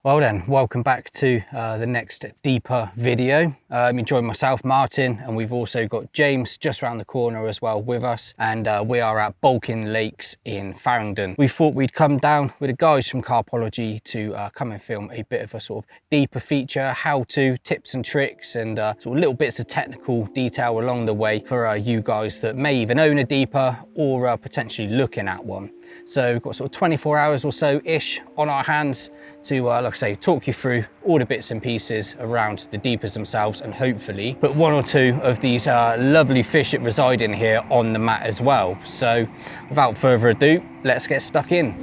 Well then, welcome back to the next deeper video. You join myself, Martin, and we've also got James just around the corner as well with us, and we are at Baulking Lakes in Farringdon. We thought we'd come down with the guys from Carpology to come and film a bit of a sort of deeper feature, how-to tips and tricks, and sort of little bits of technical detail along the way for you guys that may even own a deeper or potentially looking at one. So we've got sort of 24 hours or so-ish on our hands to, like I say, talk you through all the bits and pieces around the deepers themselves, and hopefully put one or two of these lovely fish that reside in here on the mat as well. So without further ado, let's get stuck in.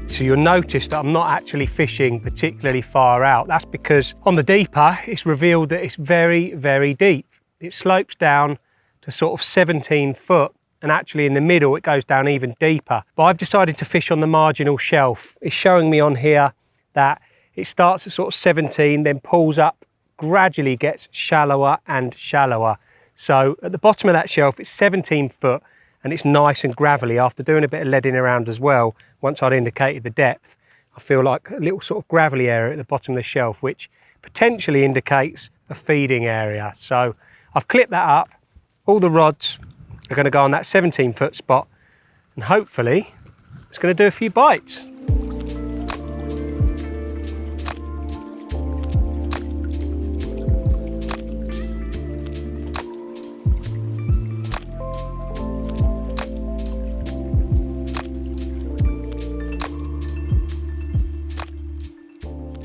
So you'll notice that I'm not actually fishing particularly far out. That's because on the deeper, it's revealed that it's very, very deep. It slopes down to sort of 17 foot, and actually in the middle, it goes down even deeper. But I've decided to fish on the marginal shelf. It's showing me on here that it starts at sort of 17, then pulls up, gradually gets shallower and shallower. So at the bottom of that shelf, it's 17 foot, and it's nice and gravelly. After doing a bit of leading around as well, once I'd indicated the depth, I feel like a little sort of gravelly area at the bottom of the shelf, which potentially indicates a feeding area. So I've clipped that up. All the rods are going to go on that 17-foot spot, and hopefully it's going to do a few bites.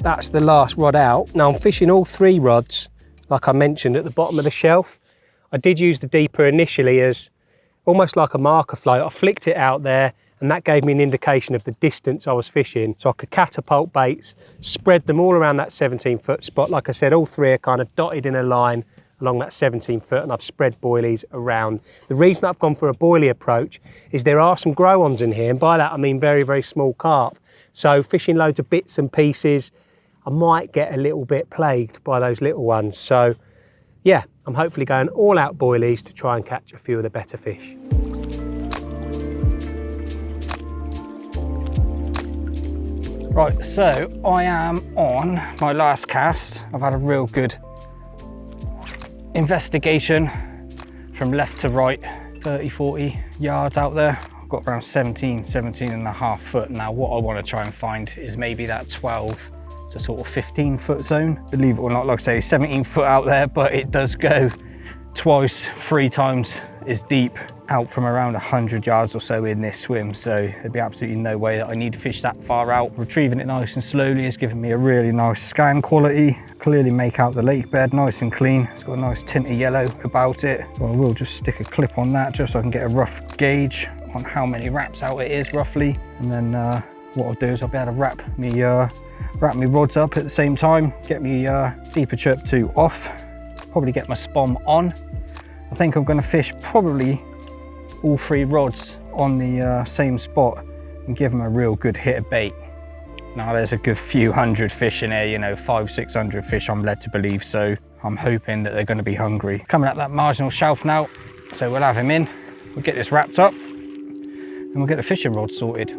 That's the last rod out. Now I'm fishing all three rods, like I mentioned, at the bottom of the shelf. I did use the deeper initially as almost like a marker float. I flicked it out there, and that gave me an indication of the distance I was fishing. So I could catapult baits, spread them all around that 17-foot spot. Like I said, all three are kind of dotted in a line along that 17-foot, and I've spread boilies around. The reason I've gone for a boilie approach is there are some grow-ons in here, and by that I mean very, very small carp. So fishing loads of bits and pieces, I might get a little bit plagued by those little ones. So yeah, I'm hopefully going all out boilies to try and catch a few of the better fish. Right, so I am on my last cast. I've had a real good investigation from left to right, 30, 40 yards out there. I've got around 17 and a half foot. Now what I want to try and find is maybe that 12 to sort of 15-foot zone. Believe it or not, like I say, 17 foot out there, but it does go twice, 3 times as deep out from around 100 yards or so in this swim. So there'd be absolutely no way that I need to fish that far out. Retrieving it nice and slowly is giving me a really nice scan quality. Clearly make out the lake bed nice and clean. It's got a nice tint of yellow about it. So I will just stick a clip on that just so I can get a rough gauge on how many wraps out it is roughly. And then what I'll do is I'll be able to wrap my rods up at the same time, get me Deeper Chirp 2 off, probably get my spom on. I think I'm going to fish probably all 3 rods on the same spot and give them a real good hit of bait. Now there's a good few hundred fish in here, you know, 500-600 fish I'm led to believe, so I'm hoping that they're going to be hungry. Coming up that marginal shelf now, so we'll have him in, we'll get this wrapped up and we'll get the fishing rod sorted.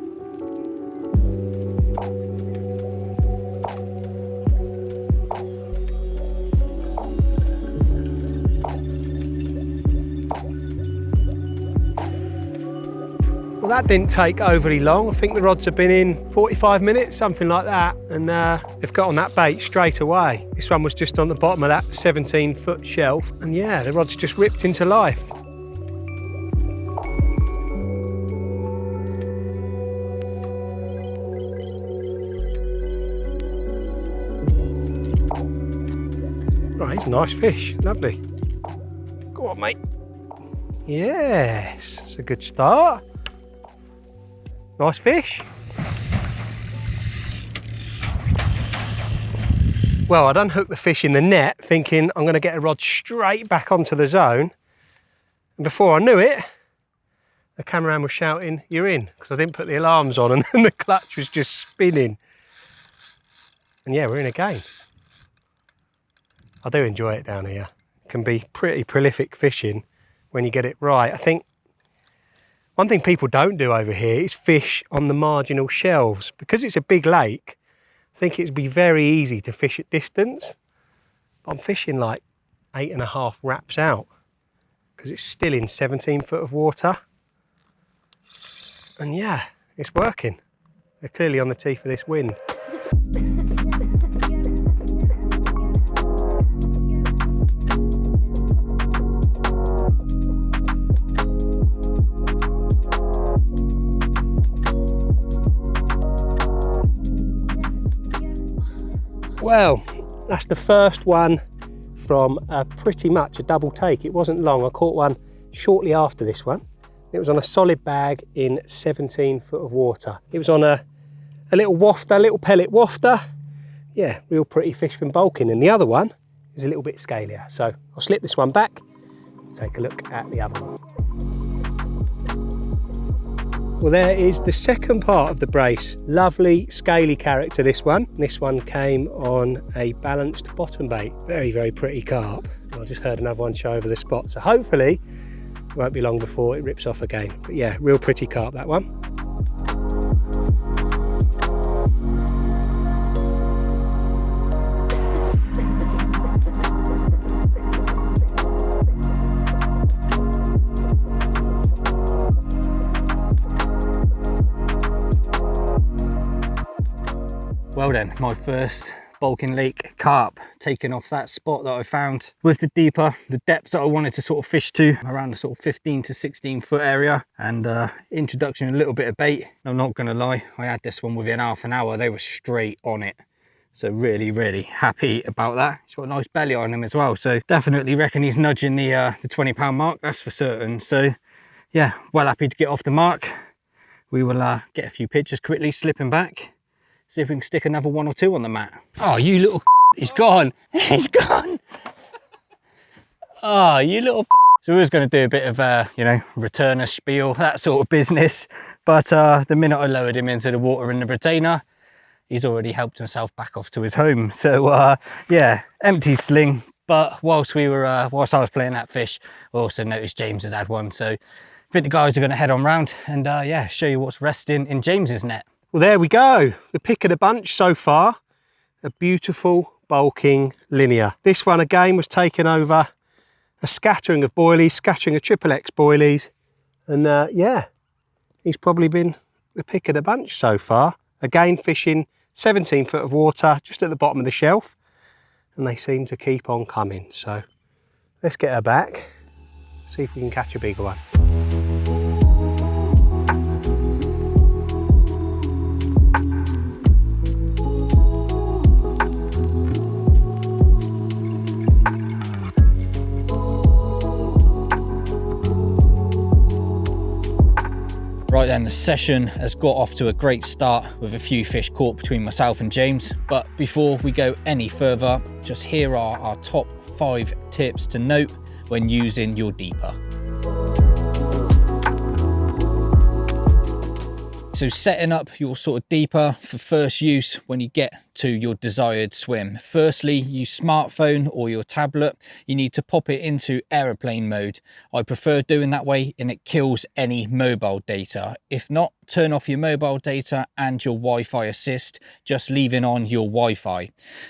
Well, that didn't take overly long. I think the rods have been in 45 minutes, something like that, and they've got on that bait straight away. This one was just on the bottom of that 17-foot shelf, and yeah, the rod's just ripped into life. Right, he's a nice fish, lovely. Go on, mate. Yes, it's a good start. Nice fish. Well, I'd unhooked the fish in the net thinking I'm going to get a rod straight back onto the zone. And before I knew it, the cameraman was shouting, "You're in," because I didn't put the alarms on and then the clutch was just spinning. And yeah, we're in again. I do enjoy it down here. It can be pretty prolific fishing when you get it right. I think One thing people don't do over here is fish on the marginal shelves. Because it's a big lake, I think it'd be very easy to fish at distance. But I'm fishing like 8.5 wraps out because it's still in 17 foot of water. And yeah, it's working. They're clearly on the teeth of this wind. Well, that's the first one from pretty much a double take. It wasn't long. I caught one shortly after this one. It was on a solid bag in 17 foot of water. It was on a little wafter, little pellet wafter. Yeah, real pretty fish from Baulking. And the other one is a little bit scalier. So I'll slip this one back, take a look at the other one. Well, there is the second part of the brace. Lovely scaly character, this one. This one came on a balanced bottom bait. Very, very pretty carp. I just heard another one show over the spot. So hopefully it won't be long before it rips off again. But yeah, real pretty carp, that one. Well then, my first Baulking Lake carp taken off that spot that I found with the deeper, the depths that I wanted to sort of fish to, around the sort of 15 to 16 foot area, and introduction, a little bit of bait. I'm not gonna lie, I had this one within half an hour. They were straight on it. So really, really happy about that. He's got a nice belly on him as well. So definitely reckon he's nudging the 20 pound mark, that's for certain. So yeah, well happy to get off the mark. We will get a few pictures quickly, slipping back. See if we can stick another 1 or 2 on the mat. Oh, you little he's gone. He's gone. Oh, you little So we was going to do a bit of, you know, returner spiel, that sort of business. But the minute I lowered him into the water in the retainer, he's already helped himself back off to his home. So yeah, empty sling. But whilst we were, whilst I was playing that fish, I also noticed James has had one. So I think the guys are going to head on round and yeah, show you what's resting in James's net. Well, there we go. The pick of the bunch so far. A beautiful Baulking linear. This one again was taken over a scattering of boilies, scattering of triple X boilies. And yeah, he's probably been the pick of the bunch so far. Again, fishing 17 foot of water just at the bottom of the shelf. And they seem to keep on coming. So let's get her back, see if we can catch a bigger one. Right then, the session has got off to a great start with a few fish caught between myself and James. But before we go any further, just here are our top 5 tips to note when using your deeper. So setting up your sort of deeper for first use when you get to your desired swim. Firstly, use smartphone or your tablet. You need to pop it into aeroplane mode. I prefer doing that way and it kills any mobile data. If not, turn off your mobile data and your Wi-Fi assist, just leaving on your Wi-Fi.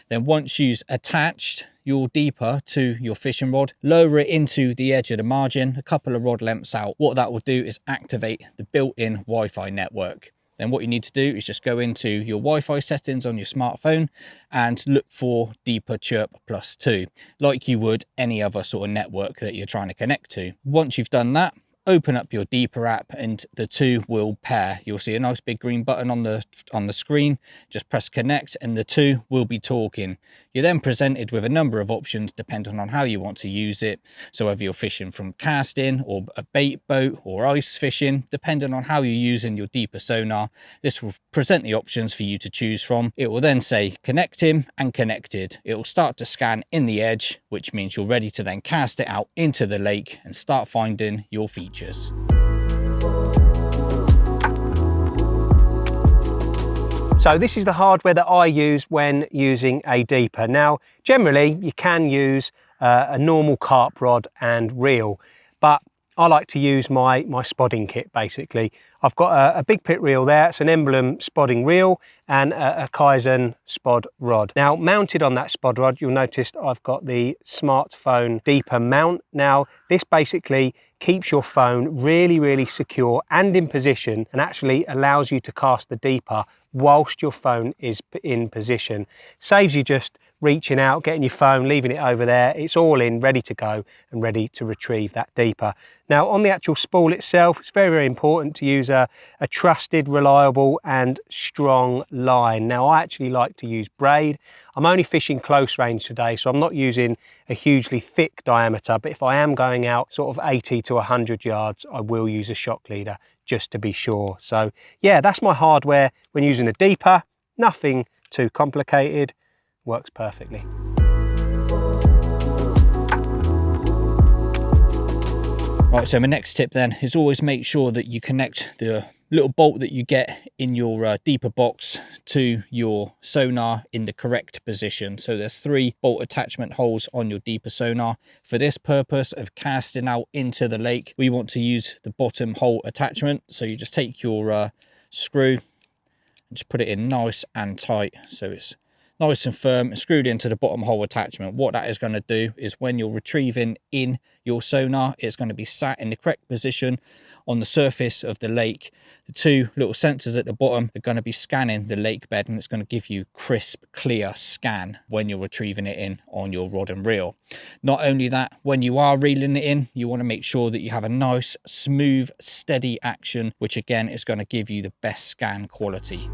Then once you've attached your deeper to your fishing rod, lower it into the edge of the margin, a couple of rod lengths out. What that will do is activate the built-in Wi-Fi network. Then what you need to do is just go into your Wi-Fi settings on your smartphone and look for Deeper Chirp Plus 2, like you would any other sort of network that you're trying to connect to. Once you've done that, open up your Deeper app and the two will pair. You'll see a nice big green button on the screen. Just press connect and the two will be talking. You're then presented with a number of options depending on how you want to use it. So whether you're fishing from casting or a bait boat or ice fishing, depending on how you're using your Deeper Sonar, this will present the options for you to choose from. It will then say connect him and connected. It will start to scan in the edge, which means you're ready to then cast it out into the lake and start finding your features. So this is the hardware that I use when using a deeper. Now, generally you can use a normal carp rod and reel, but I like to use my spodding kit basically. I've got a big pit reel there, it's an Emblem spodding reel and a Kaizen spod rod. Now mounted on that spod rod, you'll notice I've got the smartphone Deeper mount. Now this basically keeps your phone really secure and in position, and actually allows you to cast the Deeper whilst your phone is in position. Saves you just reaching out, getting your phone, leaving it over there. It's all in, ready to go and ready to retrieve that Deeper. Now on the actual spool itself, it's very important to use a trusted, reliable and strong line. Now I actually like to use braid. I'm only fishing close range today, so I'm not using a hugely thick diameter, but if I am going out sort of 80 to 100 yards, I will use a shock leader just to be sure. So yeah, that's my hardware when using a Deeper. Nothing too complicated, works perfectly. Right, so my next tip then is always make sure that you connect the little bolt that you get in your Deeper box to your sonar in the correct position. So there's 3 bolt attachment holes on your Deeper sonar. For this purpose of casting out into the lake, we want to use the bottom hole attachment. So you just take your screw and just put it in nice and tight, so it's nice and firm and screwed into the bottom hole attachment. What that is going to do is when you're retrieving in your sonar, it's going to be sat in the correct position on the surface of the lake. The 2 little sensors at the bottom are going to be scanning the lake bed, and it's going to give you crisp, clear scan when you're retrieving it in on your rod and reel. Not only that, when you are reeling it in, you want to make sure that you have a nice, smooth, steady action, which again is going to give you the best scan quality.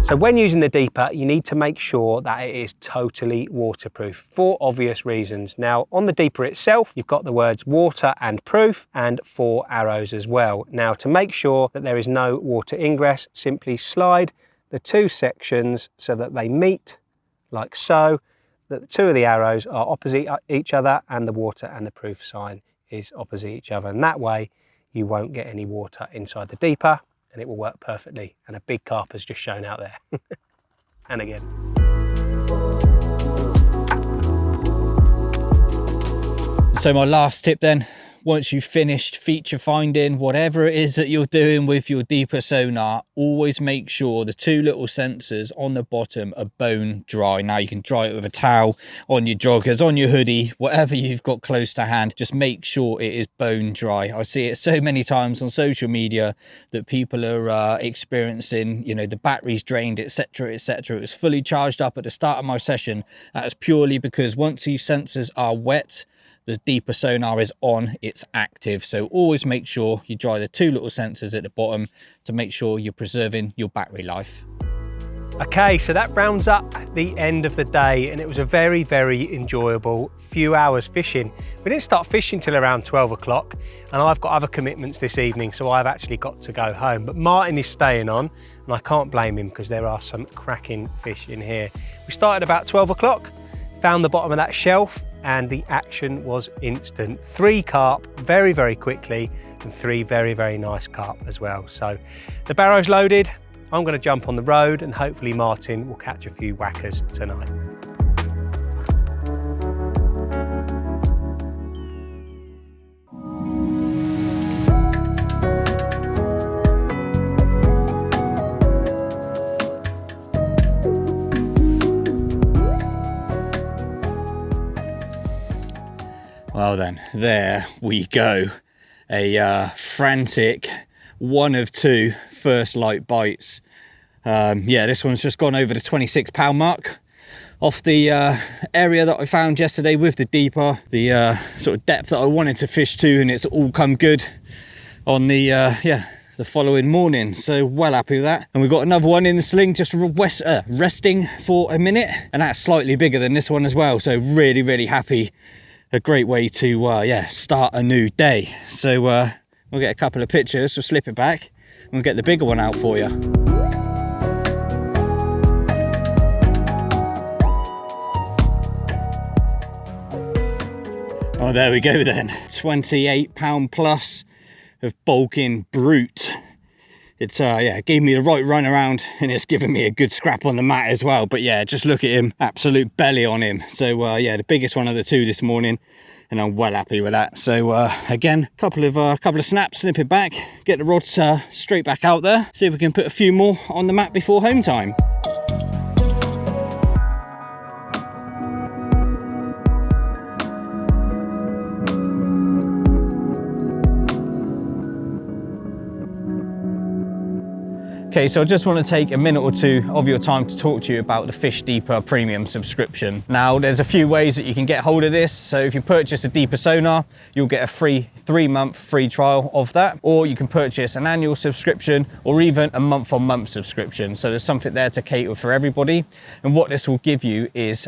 So when using the Deeper, you need to make sure that it is totally waterproof for obvious reasons. Now on the Deeper itself, you've got the words water and proof and 4 arrows as well. Now to make sure that there is no water ingress, simply slide the 2 sections so that they meet like so, that the 2 of the arrows are opposite each other and the water and the proof sign is opposite each other. And that way you won't get any water inside the Deeper, and it will work perfectly. And a big carp has just shown out there. And again. So my last tip then, once you've finished feature finding whatever it is that you're doing with your Deeper sonar, always make sure the 2 little sensors on the bottom are bone dry. Now you can dry it with a towel, on your joggers, on your hoodie, whatever you've got close to hand. Just make sure it is bone dry. I see it so many times on social media that people are experiencing, you know, the batteries drained, etc, etc. It was fully charged up at the start of my session. That is purely because once these sensors are wet, the Deeper sonar is on, it's active. So always make sure you dry the 2 little sensors at the bottom to make sure you're preserving your battery life. Okay, so that rounds up the end of the day, and it was a very enjoyable few hours fishing. We didn't start fishing till around 12 o'clock, and I've got other commitments this evening, so I've actually got to go home. But Martyn is staying on, and I can't blame him because there are some cracking fish in here. We started about 12 o'clock, found the bottom of that shelf, and the action was instant. 3 carp very quickly, and 3 very nice carp as well. So the barrow's loaded. I'm going to jump on the road, and hopefully Martyn will catch a few whackers tonight. Well then, there we go. A frantic 1 of 2 first light bites. Yeah, this one's just gone over the 26 pound mark. Off the area that I found yesterday with the Deeper, the sort of depth that I wanted to fish to, and it's all come good on the the following morning. So well happy with that. And we've got another one in the sling just resting for a minute, and that's slightly bigger than this one as well. So really happy. A great way to start a new day. So we'll get a couple of pictures, we'll slip it back and we'll get the bigger one out for you. Oh, there we go then. 28 pound plus of Baulking brute It's yeah, gave me the right run around, and it's given me a good scrap on the mat as well. But yeah, just look at him, absolute belly on him. So yeah, the biggest one of the two this morning, and I'm well happy with that. So again, couple of snaps, snip it back, get the rods straight back out there, see if we can put a few more on the mat before home time. Okay, so I just want to take a minute or two of your time to talk to you about the Fish Deeper premium subscription. Now, there's a few ways that you can get hold of this. So if you purchase a Deeper Sonar, you'll get a free 3-month free trial of that, or you can purchase an annual subscription or even a month-on-month subscription. So there's something there to cater for everybody. And what this will give you is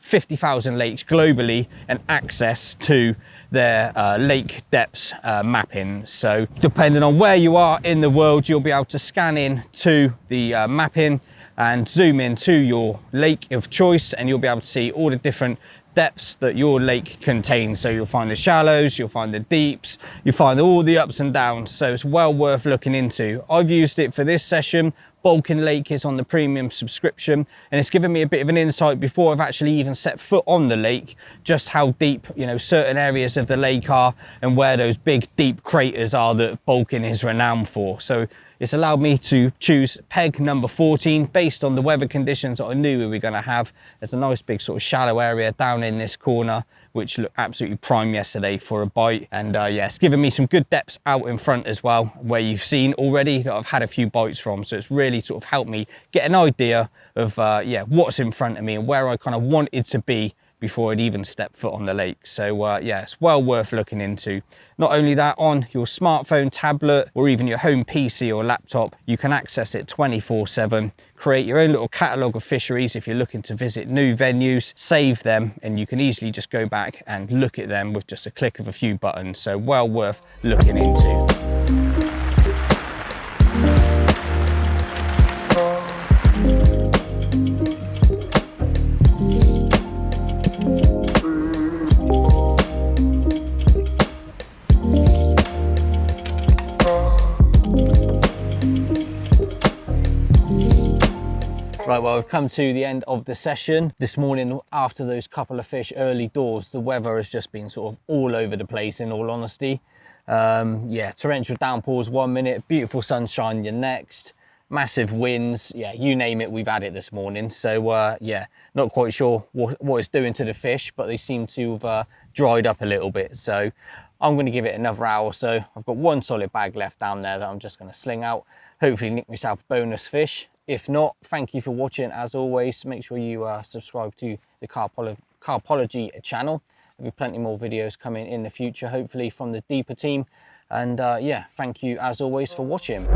50,000 lakes globally and access to their lake depths mapping. So depending on where you are in the world, you'll be able to scan in to the mapping and zoom in to your lake of choice, and you'll be able to see all the different depths that your lake contains. So you'll find the shallows, you'll find the deeps, you find all the ups and downs. So it's well worth looking into. I've used it for this session. Baulking Lake is on the premium subscription, and it's given me a bit of an insight before I've actually even set foot on the lake, just how deep, you know, certain areas of the lake are and where those big deep craters are that Baulking is renowned for. So it's allowed me to choose peg number 14 based on the weather conditions that I knew we were going to have. There's a nice big sort of shallow area down in this corner, which looked absolutely prime yesterday for a bite. And yeah, it's given me some good depths out in front as well, where you've seen already that I've had a few bites from. So it's really sort of helped me get an idea of yeah, what's in front of me and where I kind of wanted to be before I'd even stepped foot on the lake. So yeah, it's well worth looking into. Not only that, on your smartphone, tablet, or even your home PC or laptop, you can access it 24/7, create your own little catalogue of fisheries if you're looking to visit new venues, save them, and you can easily just go back and look at them with just a click of a few buttons. So well worth looking into. Right, well, we've come to the end of the session. This morning, after those couple of fish early doors, the weather has just been sort of all over the place, in all honesty. Yeah, torrential downpours 1 minute, beautiful sunshine the next, massive winds, yeah, you name it, we've had it this morning. So yeah, not quite sure what it's doing to the fish, but they seem to have dried up a little bit. So I'm going to give it another hour or so. I've got one solid bag left down there that I'm just going to sling out, hopefully nick myself a bonus fish. If not, thank you for watching. As always, make sure you subscribe to the Carpology channel. There'll be plenty more videos coming in the future, hopefully from the Deeper team. And yeah, thank you as always for watching.